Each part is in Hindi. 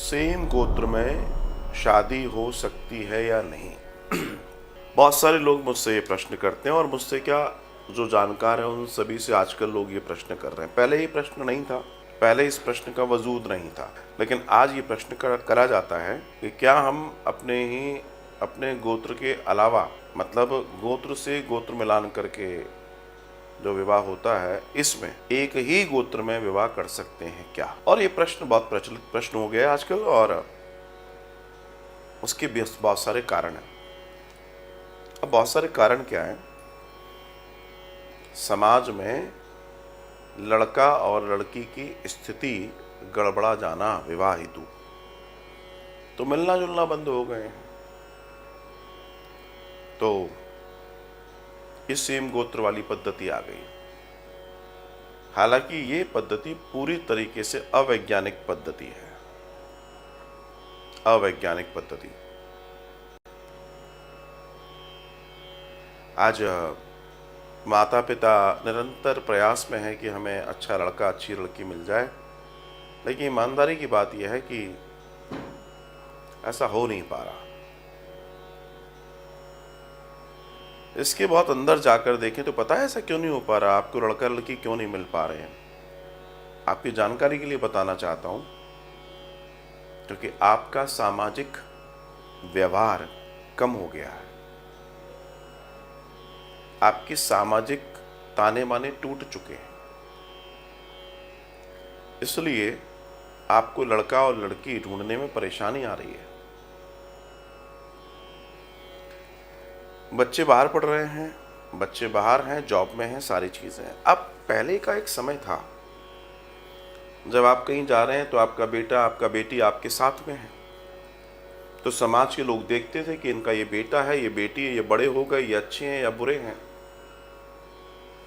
सेम गोत्र में शादी हो सकती है या नहीं। बहुत सारे लोग मुझसे ये प्रश्न करते हैं और मुझसे क्या, जो जानकार हैं उन सभी से आजकल लोग ये प्रश्न कर रहे हैं। पहले ये प्रश्न नहीं था, पहले इस प्रश्न का वजूद नहीं था, लेकिन आज ये प्रश्न करा जाता है कि क्या हम अपने गोत्र के अलावा, मतलब गोत्र से गोत्र मिलान करके जो विवाह होता है, इसमें एक ही गोत्र में विवाह कर सकते हैं क्या। और ये प्रश्न बहुत प्रचलित प्रश्न हो गया है आजकल, और उसके भी बहुत सारे कारण हैं। अब बहुत सारे कारण क्या हैं? समाज में लड़का और लड़की की स्थिति गड़बड़ा जाना, विवाह हेतु तो मिलना जुलना बंद हो गए हैं। तो इस सेम गोत्र वाली पद्धति आ गई। हालांकि ये पद्धति पूरी तरीके से अवैज्ञानिक पद्धति है, अवैज्ञानिक पद्धति। आज माता पिता निरंतर प्रयास में है कि हमें अच्छा लड़का अच्छी लड़की मिल जाए, लेकिन ईमानदारी की बात यह है कि ऐसा हो नहीं पा रहा। इसके बहुत अंदर जाकर देखें तो पता है ऐसा क्यों नहीं हो पा रहा, आपको लड़का लड़की क्यों नहीं मिल पा रहे हैं। आपकी जानकारी के लिए बताना चाहता हूं, क्योंकि आपका सामाजिक व्यवहार कम हो गया है, आपकी सामाजिक ताने माने टूट चुके हैं। इसलिए आपको लड़का और लड़की ढूंढने में परेशानी आ रही है। बच्चे बाहर पढ़ रहे हैं, बच्चे बाहर हैं, जॉब में हैं, सारी चीजें हैं। अब पहले का एक समय था जब आप कहीं जा रहे हैं तो आपका बेटा आपका बेटी आपके साथ में है, तो समाज के लोग देखते थे कि इनका ये बेटा है, ये बेटी है, ये बड़े हो गए, ये अच्छे हैं या बुरे हैं।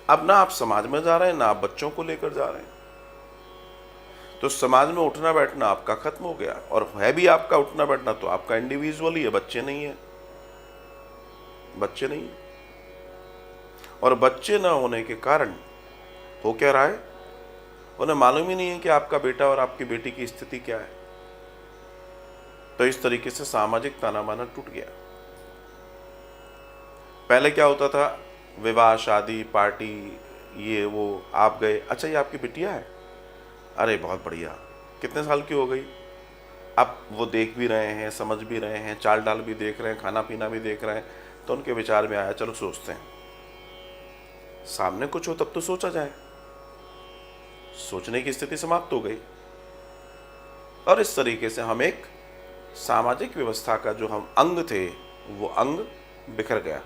अब ना आप समाज में जा रहे हैं, ना आप बच्चों को लेकर जा रहे हैं, तो समाज में उठना बैठना आपका खत्म हो गया। और है भी आपका उठना बैठना तो आपका इंडिविजुअल ही है, बच्चे नहीं है, बच्चे नहीं है। और बच्चे न होने के कारण हो क्या रहा है, उन्हें मालूम ही नहीं है कि आपका बेटा और आपकी बेटी की स्थिति क्या है। तो इस तरीके से सामाजिक ताना बाना टूट गया। पहले क्या होता था, विवाह शादी पार्टी ये वो, आप गए, अच्छा ये आपकी बिटिया है, अरे बहुत बढ़िया, कितने साल की हो गई। अब वो देख भी रहे हैं, समझ भी रहे हैं, चाल डाल भी देख रहे हैं, खाना पीना भी देख रहे हैं, तो उनके विचार में आया चलो सोचते हैं। सामने कुछ हो तब तो सोचा जाए, सोचने की स्थिति समाप्त हो गई। और इस तरीके से हम एक सामाजिक व्यवस्था का जो हम अंग थे, वो अंग बिखर गया।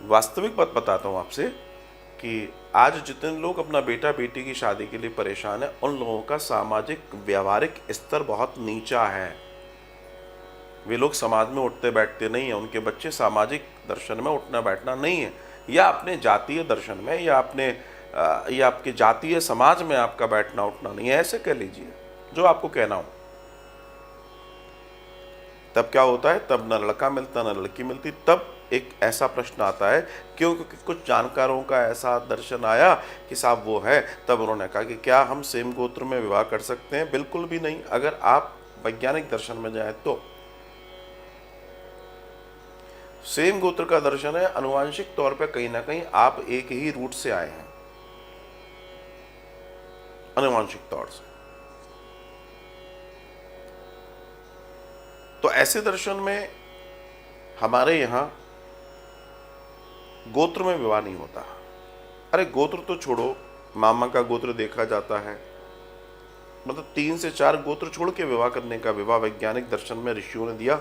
वास्तविक बात बताता हूं आपसे कि आज जितने लोग अपना बेटा बेटी की शादी के लिए परेशान है, उन लोगों का सामाजिक व्यवहारिक स्तर बहुत नीचा है। वे लोग समाज में उठते बैठते नहीं है, उनके बच्चे सामाजिक दर्शन में उठना बैठना नहीं है, या अपने जातीय दर्शन में, या आपके जातीय समाज में आपका बैठना उठना नहीं है, ऐसे कह लीजिए जो आपको कहना हो। तब क्या होता है, तब न लड़का मिलता न लड़की मिलती। तब एक ऐसा प्रश्न आता है, क्योंकि कुछ जानकारों का ऐसा दर्शन आया कि साहब वो है, तब उन्होंने कहा कि क्या हम सेम गोत्र में विवाह कर सकते हैं। बिल्कुल भी नहीं। अगर आप वैज्ञानिक दर्शन में जाएं तो सेम गोत्र का दर्शन है, अनुवांशिक तौर पर कहीं ना कहीं आप एक ही रूट से आए हैं, अनुवांशिक तौर से। तो ऐसे दर्शन में हमारे यहां गोत्र में विवाह नहीं होता। अरे गोत्र तो छोड़ो, मामा का गोत्र देखा जाता है, मतलब 3 से 4 गोत्र छोड़ के विवाह करने का विवाह वैज्ञानिक दर्शन में ऋषियों ने दिया,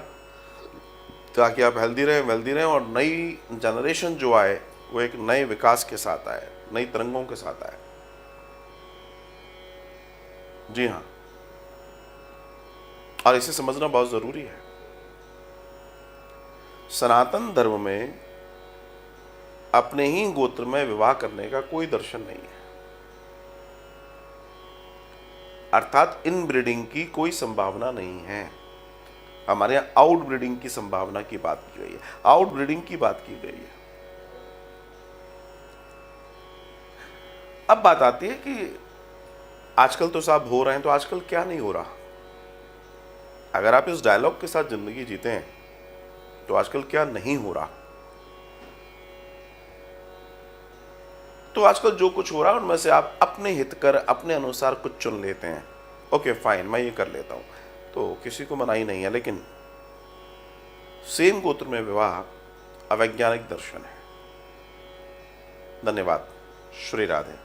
ताकि आप हेल्दी रहें वेल्दी रहें, और नई जनरेशन जो आए वो एक नए विकास के साथ आए, नई तरंगों के साथ आए। जी हाँ, और इसे समझना बहुत जरूरी है। सनातन धर्म में अपने ही गोत्र में विवाह करने का कोई दर्शन नहीं है, अर्थात इन ब्रीडिंग की कोई संभावना नहीं है। हमारे यहां आउट ब्रीडिंग की संभावना की बात की गई है, आउट ब्रीडिंग की बात की गई है। अब बात आती है कि आजकल तो साहब हो रहे हैं, तो आजकल क्या नहीं हो रहा। अगर आप इस डायलॉग के साथ जिंदगी जीते हैं तो आजकल क्या नहीं हो रहा, तो आजकल जो कुछ हो रहा है उनमें से आप अपने हित कर अपने अनुसार कुछ चुन लेते हैं। ओके फाइन, मैं ये कर लेता हूं, तो किसी को मनाही नहीं है। लेकिन सेम गोत्र में विवाह अवैज्ञानिक दर्शन है। धन्यवाद। श्री राधे।